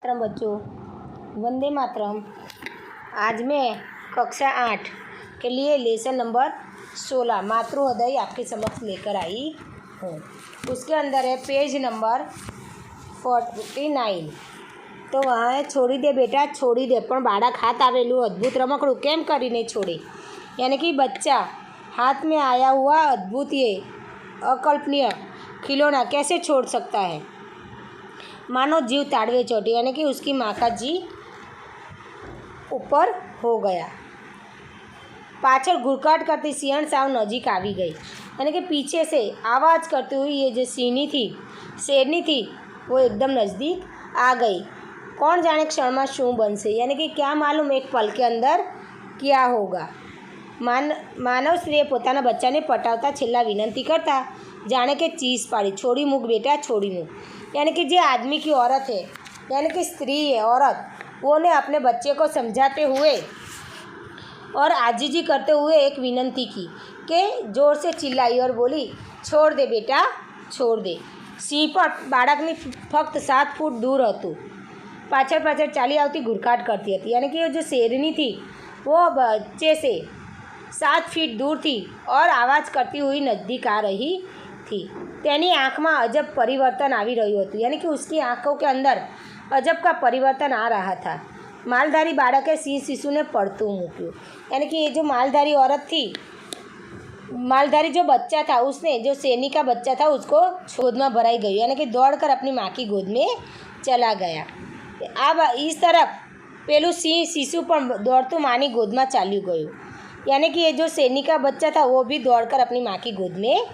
मातरम बच्चों, वंदे मातरम। आज मैं कक्षा 8 के लिए लेसन नंबर 16 मातृहृदय आपके समक्ष लेकर आई हूँ। उसके अंदर है पेज नंबर 49। तो वहाँ है छोड़ी दे बेटा छोड़ी दे, पण बाळक हाथ आवेलू अद्भुत रमकड़ू केम करीने छोड़े। यानी कि बच्चा हाथ में आया हुआ अद्भुत ये अकल्पनीय खिलौना कैसे छोड़ सकता है। मानो जीव ताड़वे चोटी, यानी कि उसकी माँ का जी ऊपर हो गया। पाछड़ घुड़काट करती सिंहण साव नजीक आवी गई, यानी कि पीछे से आवाज़ करती हुई ये जो शेरनी थी वो एकदम नज़दीक आ गई। कौन जाने क्षण में शू बनसे, यानी कि क्या मालूम एक पल के अंदर क्या होगा। मानव स्त्रीए पोताना बच्चाने पटावता छेल्ला विनंती करता जाने के चीज़ पाड़ी, छोड़ी मूक बेटा छोड़ी मूक। यानी कि जो आदमी की औरत है, यानी कि स्त्री है औरत, वो ने अपने बच्चे को समझाते हुए और आजीजी करते हुए एक विनंती की कि जोर से चिल्लाई और बोली, छोड़ दे बेटा छोड़ दे। सिंह पर बाळकनी फक्त 7 फूट दूर हतुं। पाछड़ पाछड़ चाली आवती घुड़काट करती थी, यानी कि वो जो शेरनी थी वो बच्चे से 7 फीट दूर थी और आवाज़ करती हुई नज़दीक आ रही थी। तेनी आँख में अजब परिवर्तन आवी रह्युं हतुं, यानी कि उसकी आँखों के अंदर अजब का परिवर्तन आ रहा था। मालधारी बाळके सिंह शिशु ने पड़तू मूक्યું, यानी कि ये जो मालधारी औरत थी, मालधारी जो बच्चा था उसने, जो शेरनी का बच्चा था उसको गोद में भराई गई, यानी कि दौड़कर अपनी माँ की गोद में चला गया। अब इस तरफ पेलू सिंह शिशु पर दौड़तू माँ की गोद में चाल्યું गયું, यानी कि ये जो शेरनी का बच्चा था वो भी दौड़कर अपनी माँ की गोद में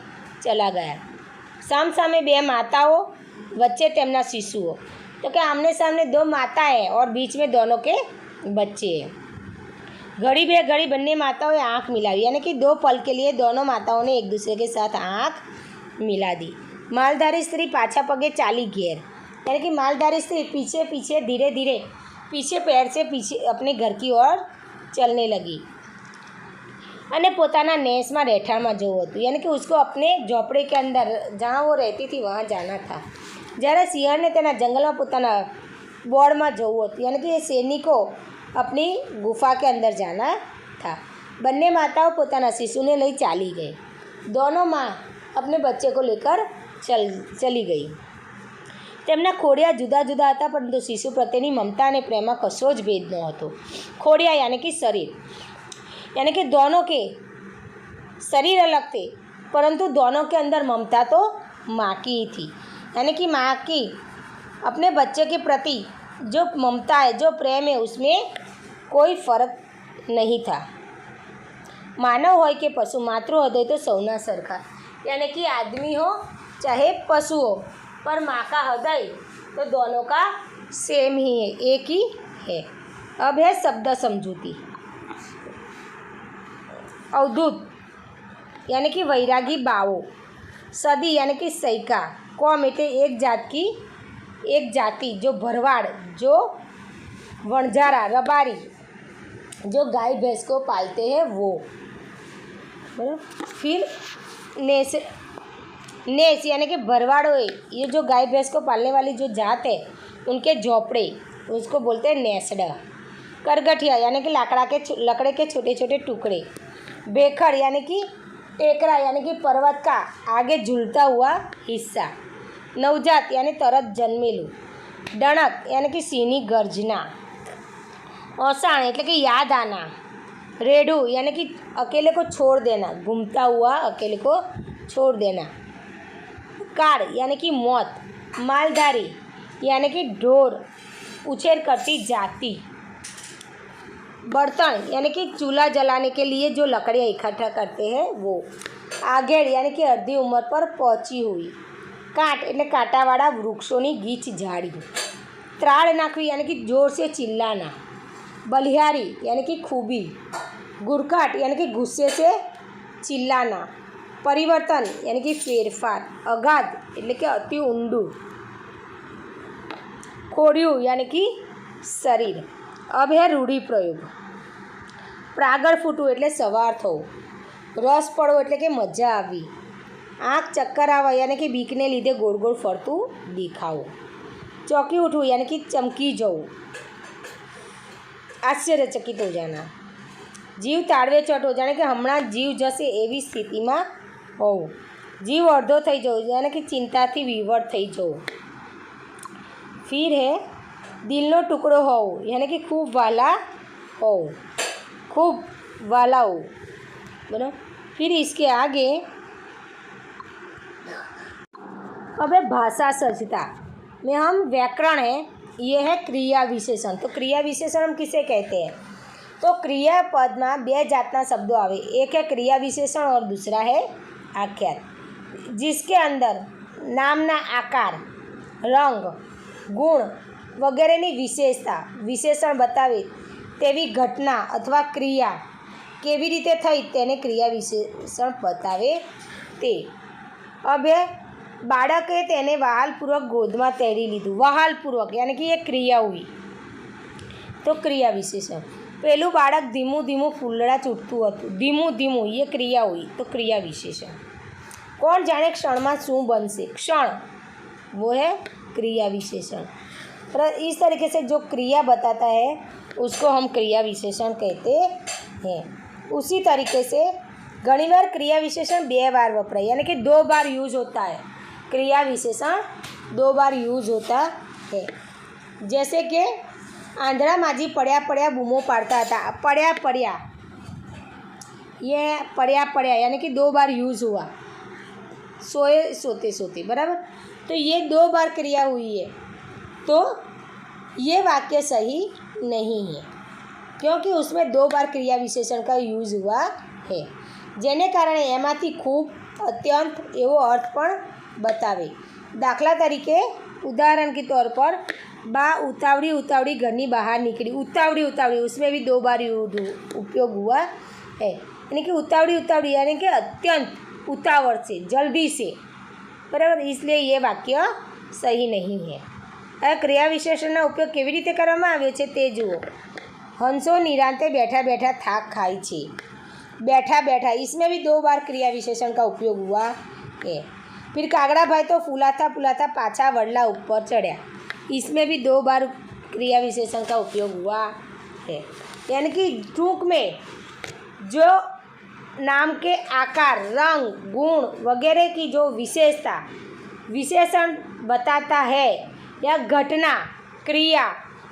चला गया। सामसामे 2 माताओं, वच्चे तेमना शिशुओं। तो क्या आमने सामने 2 माता है और बीच में दोनों के बच्चे हैं। घड़ी बे घड़ी बन्ने माताओं आँख मिलाई, यानी कि 2 पल के लिए दोनों माताओं ने एक दूसरे के साथ आँख मिला दी। मालधारी स्त्री पाछा पगे चाली घेर, यानी कि मालधारी स्त्री पीछे पीछे धीरे धीरे पीछे पैर से पीछे अपने घर की ओर चलने लगी। अने पोताना नेस में रहठाण में जवुं हतुं, यानी कि उसको अपने झोपड़े के अंदर जहाँ वो रहती थी वहाँ जाना था। જ્યારે સિંહણને તેના જંગલમાં પોતાના બોળમાં જવું હતું, यानी कि ये शेरनी को अपनी गुफा के अंदर जाना था। बन्ने माताओं पोताना शिशुने लई चाली गई। दोनों माँ अपने बच्चे को लेकर चली गई। તેમના ખોડિયા જુદા જુદા હતા, પરંતુ શિશુ પ્રત્યેની મમતા અને પ્રેમમાં કશો જ ભેદ ન હતો। ખોડિયા यानी कि शरीर, यानी कि दोनों के शरीर अलग थे, परंतु दोनों के अंदर ममता तो माँ की ही थी। यानी कि माँ की अपने बच्चे के प्रति जो ममता है, जो प्रेम है, उसमें कोई फ़र्क नहीं था। मानव हो कि पशु, मातृहृदय तो सौना सरखा, यानी कि आदमी हो चाहे पशु हो, पर माँ का हृदय तो दोनों का सेम ही है, एक ही है। अब है शब्द समझूती। अवधूत यानी कि वैरागी बावो, सदी यानी कि सैका, कौम એટલે एक जाति, जो भरवाड़, जो वणजारा, रबारी, जो गाय भैंस को पालते हैं वो। बराबर। फिर नेस यानी कि भरवाड़ों, ये जो गाय भैंस को पालने वाली जो जात है उनके झोपड़े, उसको बोलते हैं नेसड़ा। करगठिया यानी कि लकड़े के छोटे छोटे टुकड़े। बेखड़ यानी कि टेकरा, यानी कि पर्वत का आगे झूलता हुआ हिस्सा। नवजात यानी तरत जन्मेलू। डणक यानी कि सिंहनी गर्जना। औसाण એટલે कि याद आना। रेडू यानी कि अकेले को छोड़ देना, घूमता हुआ अकेले को छोड़ देना। काड़ यानी कि मौत। मालधारी यानी कि ढोर उछेर करती जाति। बर्तन यानी कि चूल्हा जलाने के लिए जो लकड़ियाँ इकट्ठा करते हैं वो। आघेड़ यानी कि अर्धी उम्र पर पहुँची हुई। काट એટલે कांटावाળા वृक्षों गीच झाड़ी। त्राड़ नाखवी यानी कि जोर से चिल्लाना। बलिहारी यानी कि खूबी। गुरकाट यानी कि गुस्से से चिल्लाना। परिवर्तन यानी कि फेरफार। अगाध એટલે કે अति ઊંડું। खोड़िયું यानी कि शरीर। अब है रूढ़ी प्रयोग। प्रागड़ फूटવું એટલે સવાર થવું। રસ પડવો એટલે કે મજા આવી। आँख चक्कर आवा यानी कि बीकने लीधे गोल गोल फरतू दिखावो। चौंकी उठવું यानी कि चमकी जવું, आश्चर्यचकित हो जाना। जीव ताळवे चढ़ो जाने कि हमणां जीव जशे एवी स्थितिमां होवुं। जीव अर्धो थई जवो यानी कि चिंताथी विवळ थई जवुं। फिर है दिलनो टुकड़ो होवुं यानी कि खूब वाला होवुं, खूब वाला हो, बराबर। फिर इसके आगे अब है भाषा सज्जता में हम व्याकरण है, ये है क्रिया विशेषण। तो क्रिया विशेषण हम किसे कहते हैं? तो क्रियापद में बे जातना शब्दों आवे, एक है क्रिया विशेषण और दूसरा है आख्यात, जिसके अंदर नामना आकार, रंग, गुण वगैरह विशेषता विशेषण बतावे तेवी घटना अथवा क्रिया केवी रीते थई तेने क्रिया विशेषण बतावे ते। अब है बाळके तेने वहालपूर्वक गोदमां तेड़ी लीधुं, वहालपूर्वक यानी कि ये क्रिया हुई, तो क्रिया विशेषण। पेलू बाळक धीमू धीमू फूलड़ा चूंटतुं हतुं, धीमू धीमू ये क्रिया हुई, तो क्रिया विशेषण। कौन जाने क्षण में शुं बनशे, क्षण वो है क्रिया विशेषण। इस तरीके से जो क्रिया बताता है उसको हम क्रिया विशेषण कहते हैं। उसी तरीके से घणी बार क्रिया विशेषण 2 बार वपराय यानी कि 2 बार यूज होता है। क्रिया विशेषण 2 बार यूज होता है। जैसे कि आंधळा माजी पड्या पड्या बूमो पाड़ता था, पड्या पड्या, ये पड्या पड्या यानी कि 2 बार यूज हुआ, सोए सोते सोते, बराबर। तो ये 2 बार क्रिया हुई है, तो ये वाक्य सही नहीं है क्योंकि उसमें 2 बार क्रिया विशेषण का यूज हुआ है, जेने कारणे एमांथी खूब, अत्यंत एवो अर्थ पण बतावे। दाखला तरीके उदाहरण के तौर पर बा उतावड़ी उतावड़ी घरनी बाहर निकली, उतावड़ी उतावड़ी उसमें भी 2 बार उपयोग हुआ है, यानी कि उतावड़ी उतावड़ी यानी कि अत्यंत उतावड़ से, जल्दी से, बराबर। इसलिए ये वाक्य सही नहीं है। आ क्रिया विशेषणનો ઉપયોગ કેવી રીતે કરવામાં આવ્યો છે તે જુઓ। હંસો નિરાંતે बैठा बैठा થાક खाई છે, बैठा बैठा इसमें भी 2 बार क्रिया विशेषण का उपयोग हुआ है। फिर कागड़ा भाई तो फुलाता फुलाता पाछा वडला ऊपर चढ़ा, इसमें भी 2 बार क्रिया विशेषण का उपयोग हुआ है। यानी कि टूंक में जो नाम के आकार, रंग, गुण वगैरह की जो विशेषता विशेषण बताता है या घटना, क्रिया,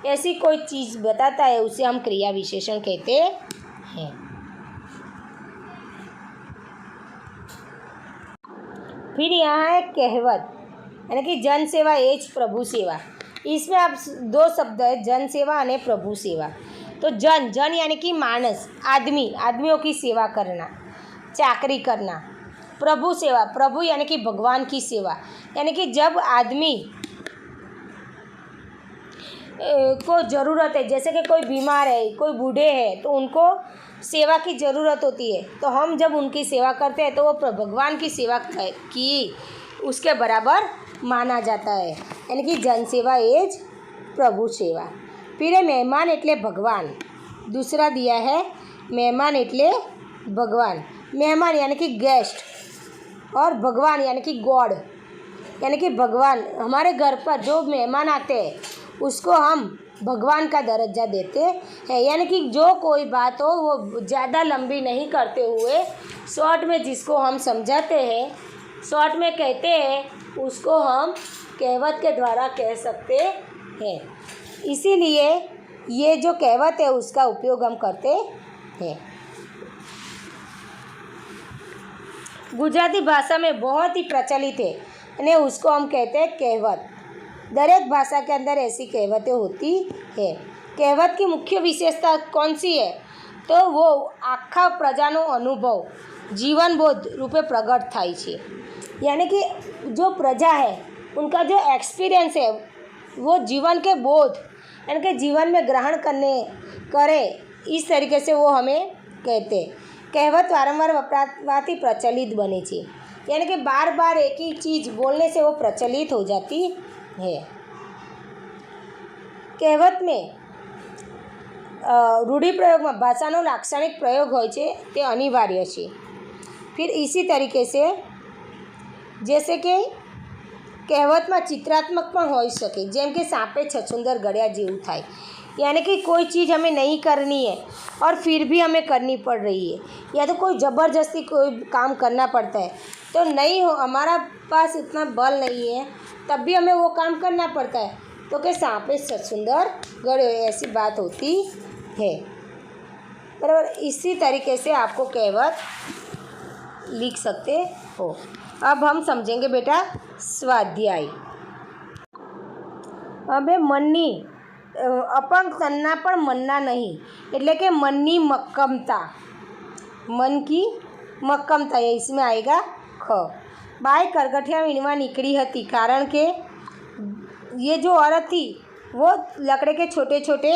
ऐसी कोई चीज़ बताता है उसे हम क्रिया विशेषण कहते हैं। फिर यहाँ है कहवत यानी कि जन सेवा एज प्रभु सेवा। इसमें आप 2 शब्द है, जन सेवा और प्रभु सेवा। तो जन, जन यानी कि मानस, आदमी, आदमियों की सेवा करना, चाकरी करना। प्रभु सेवा, प्रभु यानी कि भगवान की सेवा, यानी कि जब आदमी को ज़रूरत है, जैसे कि कोई बीमार है, कोई बूढ़े हैं, तो उनको सेवा की ज़रूरत होती है, तो हम जब उनकी सेवा करते हैं तो वो भगवान की सेवा की उसके बराबर माना जाता है, यानी कि जन सेवा एज प्रभु सेवा। फिर है मेहमान एटले भगवान, दूसरा दिया है मेहमान एटले भगवान। मेहमान यानी कि गेस्ट और भगवान यानी कि गॉड, यानी कि भगवान। हमारे घर पर जो मेहमान आते हैं उसको हम भगवान का दर्जा देते हैं, यानी कि जो कोई बात हो वो ज़्यादा लंबी नहीं करते हुए शॉर्ट में जिसको हम समझाते हैं, शॉर्ट में कहते हैं, उसको हम कहवत के द्वारा कह सकते हैं। इसीलिए ये जो कहवत है उसका उपयोग हम करते हैं। गुजराती भाषा में बहुत ही प्रचलित है यानी उसको हम कहते हैं कहवत। दरेक भाषा के अंदर ऐसी कहवतें होती है। कहवत की मुख्य विशेषता कौन सी है? तो वो आखा प्रजानो अनुभव जीवनबोध रूपे प्रगट थाय छे, यानी कि जो प्रजा है उनका जो एक्सपीरियंस है वो जीवन के बोध यानी कि जीवन में ग्रहण करे, इस तरीके से वो हमें कहते हैं। कहवत वारंवार वपरावाथी प्रचलित बने छे, यानी कि बार बार एक ही चीज़ बोलने से वो प्रचलित हो जाती है। कहवत में रूढ़ि प्रयोग में भाषानो लाक्षणिक प्रयोग होय छे ते अनिवार्य छे। फिर इसी तरीके से जैसे कि કહેવતમાં ચિત્રાત્મક પણ હોઈ શકે, જેમ कि सांपे छछूंदर गड़्या जेवू थाय, यानी कि कोई चीज़ हमें नहीं करनी है और फिर भी हमें करनी पड़ रही है, या तो कोई ज़बरदस्ती कोई काम करना पड़ता है, तो नहीं हो हमारा पास इतना बल नहीं है तब भी हमें वो काम करना पड़ता है, तो कि सांपे छछूंदर गड़े, ऐसी बात होती है। बराबर, इसी तरीके से आपको कहावत लिख सकते हो। अब हम समझेंगे बेटा स्वाध्याय। હવે મનની અપંગ તનના પણ મનના નહીં, એટલે કે મનની મક્કમતા, मन की मक्कमता है, इसमें आएगा ख। बाई करगठिया वीणवा निकली हती, कारण के ये जो औरत थी वो लकड़े के छोटे छोटे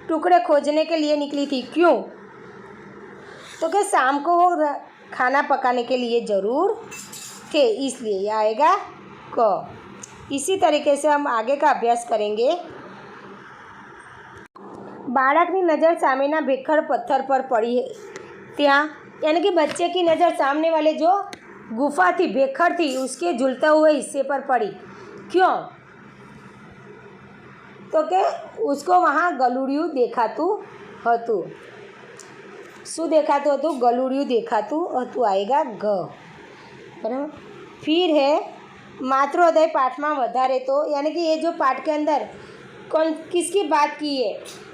टुकड़े खोजने के लिए निकली थी। क्यों? तो कि शाम को वो खाना पकाने के लिए ज़रूर थे, इसलिए यह आएगा क। इसी तरीके से हम आगे का अभ्यास करेंगे। बाळकनी नज़र सामेना भेखड़ पत्थर पर पड़ी है, त्या यानी कि बच्चे की नज़र सामने वाले जो गुफा थी, भेखड़ थी, उसके झूलते हुए हिस्से पर पड़ी। क्यों? तो कि उसको वहाँ गलुड़िયું देखाતું હતું। શું દેખાતું હતું? ગલુડિયું દેખાતું હતું, आएगा ग। बराबर। फिर है मातृहृदय पाठ में વધારે, तो यानी कि ये जो पाठ के अंदर कौन किसकी बात की है,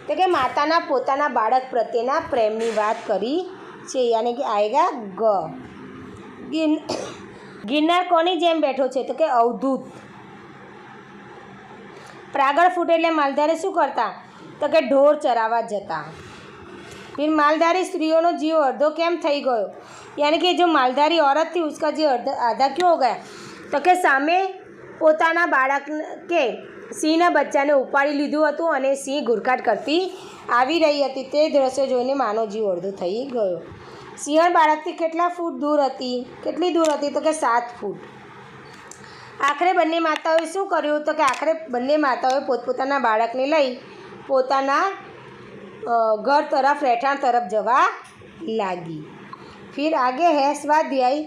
तो कि माताना पोताना बाळक प्रत्येना प्रेमनी बात करी છે, यानी कि आएगा ग। गिरनार कोनी जेम बैठो छे, तो कि अवधूत। प्रागड़ फूटे એટલે मालधारी શું करता, तो कि ढोर चरावा जता। फिर मालधारी स्त्रियों जीव अर्धो केम थई गयो, यानी कि जो मालधारी औरत थी उसका जीव आधा क्यों हो गया, तो कि सामे पोताना बाळक के सिंहना बच्चाने उपाड़ी लीधुं हतुं अने सिंह घूरकाट करती આવી रही हती, ते दृश्य जोईने मानो जीव अर्धो थई गयो। सिंहण बाळकथी કેટલા फूट दूर हती, કેટલી दूर हती, तो कि 7 फूट। आखरे बंने माताओए शुं कर्युं, तो कि आखरे बंने माताओए पोतपोताना बाळकने लई पोताना घर तरफ રહેઠાણ तरफ जवा लागी। फिर आगे है स्वाध्याय।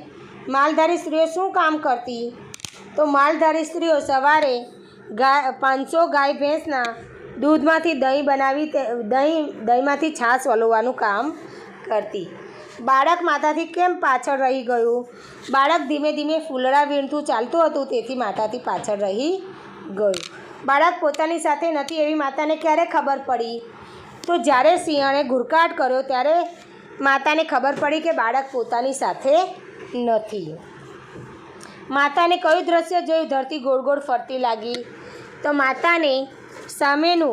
मालधारी स्त्रीओ शू काम करती, तो मालधारी स्त्रीओ सवारे 500 गाय भैंसना दूधमांथी दही बनावी, दहीमांथी छाश वलोવાનું काम करती। बाळक माताथी केम पाछળ रही गयुं, बाळक धीमे धीमे फूलड़ा વીણતું ચાલતું હતું, તેથી માતાથી પાછળ રહી ગયું। બાળક પોતાની સાથે નથી એવી માતાને ક્યારે ખબર પડી, तो જ્યારે સિંહણે ઘુરકાટ કર્યો ત્યારે માતાને ખબર પડી કે બાળક પોતાની સાથે નથી। માતાને કયું દ્રશ્ય જોયું, ધરતી ગોળ ગોળ ફરતી લાગી, તો માતાને સામેનું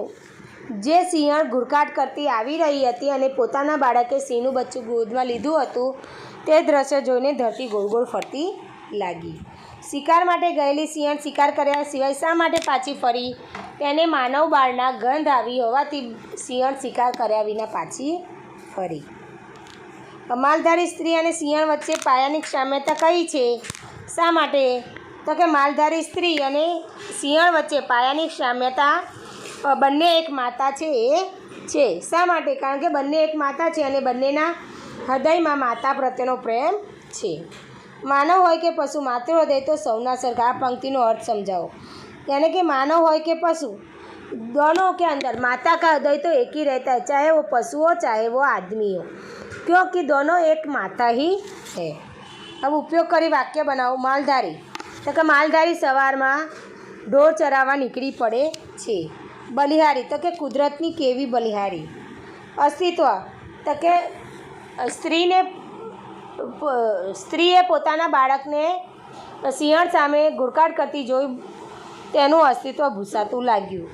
જે સિંહણ ઘુરકાટ કરતી આવી રહી હતી અને પોતાના બાળકે સિંહનું બચ્ચું ગોદમાં લીધું હતું, તે દ્રશ્ય જોઈને ધરતી ગોળ ગોળ ફરતી લાગી। શિકાર માટે ગયેલી સિંહણ શિકાર કર્યા સિવાય શા માટે પાછી ફરી, તેને માનવ બાળના ગંધ આવી હોવાથી સિંહણ શિકાર કર્યા વિના પાછી ફરી। માલધારી સ્ત્રી અને સિંહણ વચ્ચે પાયાની સામ્યતા કઈ છે, શા માટે, તો કે માલધારી સ્ત્રી અને સિંહણ વચ્ચે પાયાની સામ્યતા બંને એક માતા છે એ છે। શા માટે? કારણ કે બંને એક માતા છે અને બંનેના હૃદયમાં માતા પ્રત્યેનો પ્રેમ છે। માનવ હોય કે પશુ, માતૃહૃદય તો સૌના સરખા। આ પંક્તિનો अर्थ समझाओ, यानी कि मानव हो कि पशु, दोनों के अंदर माता का हृदय तो एक ही रहता है, चाहे वो पशु हो चाहे वो आदमी हो, क्योंकि दोनों एक माता ही है। अब उपयोग करी वाक्य बनाओ। मालधारी, तो कि मालधारी सवार में ढोर चरावा निकली पड़े छे। बलिहारी, तो कि कुदरतनी केवी बलिहारी। अस्तित्व, तो कि स्त्रीए पोताना बाळकने सिंहण सामे घुरकाट करती जोई तेनुं अस्तित्व भूसातुं लाग्युं।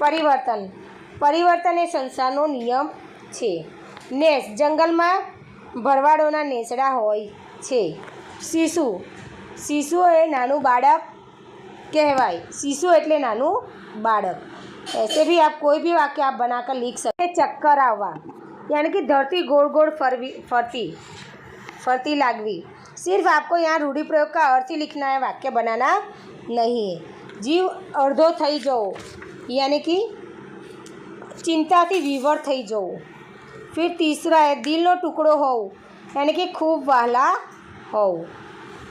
परिवर्तन, परिवर्तन ए संसारनो नियम छे। नेस, जंगलमां भरवाडोना नेसड़ा होय छे। शिशु, शिशु ए नानुं बाळक कहेवाय, शिशु एटले नानुं बाळक। ऐसे भी आप कोई भी वाक्य आप बनाकर लिख सकते। चक्कर आवा, यानी कि धरती गोल गोल फरती लागवी। सिर्फ आपको यहाँ रूढ़ि प्रयोग का अर्थ ही लिखना है, वाक्य बनाना नहीं है। जीव अर्धो थई जाओ, यानी कि चिंताथी विवर थई जाओ। फिर तीसरा है दिलनो टुकड़ो हो, यानी कि खूब वहाला हो।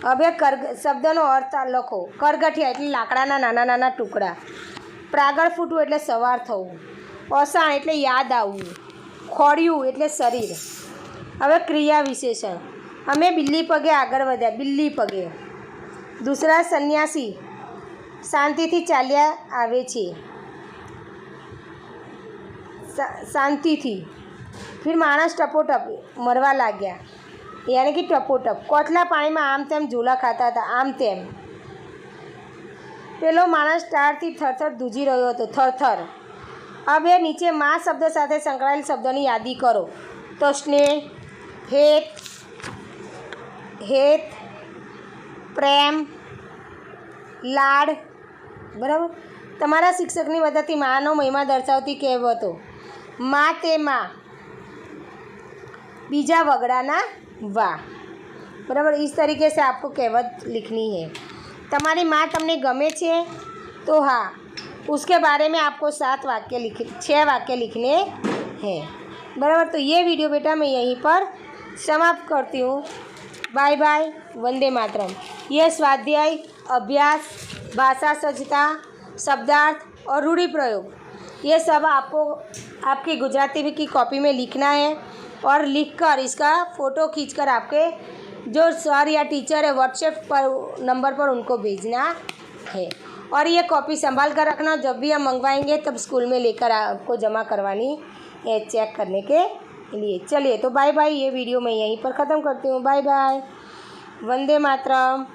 હવે શબ્દનો અર્થ લખો. કરગઠિયા એટલે લાકડાના નાના નાના ટુકડા. પ્રાગળ ફૂટવું એટલે સવાર થવું. અસાણ એટલે યાદ આવવું. ખોડિયું એટલે શરીર. હવે ક્રિયા વિશેષણ. અમે બિલ્લી પગે આગળ વધ્યા. બિલ્લી પગે. દૂસરા સંન્યાસી શાંતિથી ચાલ્યા આવે છે. શાંતિથી. ફિર માણસ ટપોટપ મરવા લાગ્યા, યાની કે ટપોટપ. કોટલા પાણીમાં આમ તેમ ઝૂલા ખાતા હતા. આમ તેમ. પેલો માણસ ટાળથી થરથર ધ્રુજી રહ્યો હતો. થરથર. હવે નીચે મા શબ્દ સાથે સંકળાયેલ શબ્દોની યાદી કરો. તો સ્નેહ, હેત, પ્રેમ, લાડ. બરાબર. તમારા શિક્ષકની મદદથી માનો મહિમા દર્શાવતી કહેવતો. માં તે માં, बीजा वगड़ा वाह. बराबर. इस तरीके से आपको कहावत लिखनी है. तुम्हारी माँ तमने गमे छे तो हाँ, उसके बारे में आपको 6 वाक्य लिखने हैं. बराबर. तो ये वीडियो बेटा मैं यहीं पर समाप्त करती हूँ. Bye bye. वंदे मातरम. यह स्वाध्याय, अभ्यास, भाषा सज्जता, शब्दार्थ और रूढ़ि प्रयोग, ये सब आपको आपकी गुजराती की कॉपी में लिखना है और लिखकर इसका फ़ोटो खींचकर आपके जो सर या टीचर है व्हाट्सएप पर नंबर पर उनको भेजना है. और ये कॉपी संभाल कर रखना. जब भी हम मंगवाएंगे तब स्कूल में लेकर आपको जमा करवानी है, चेक करने के लिए. चलिए तो बाय बाय. ये वीडियो मैं यहीं पर ख़त्म करती हूँ. Bye bye. वंदे मातरम.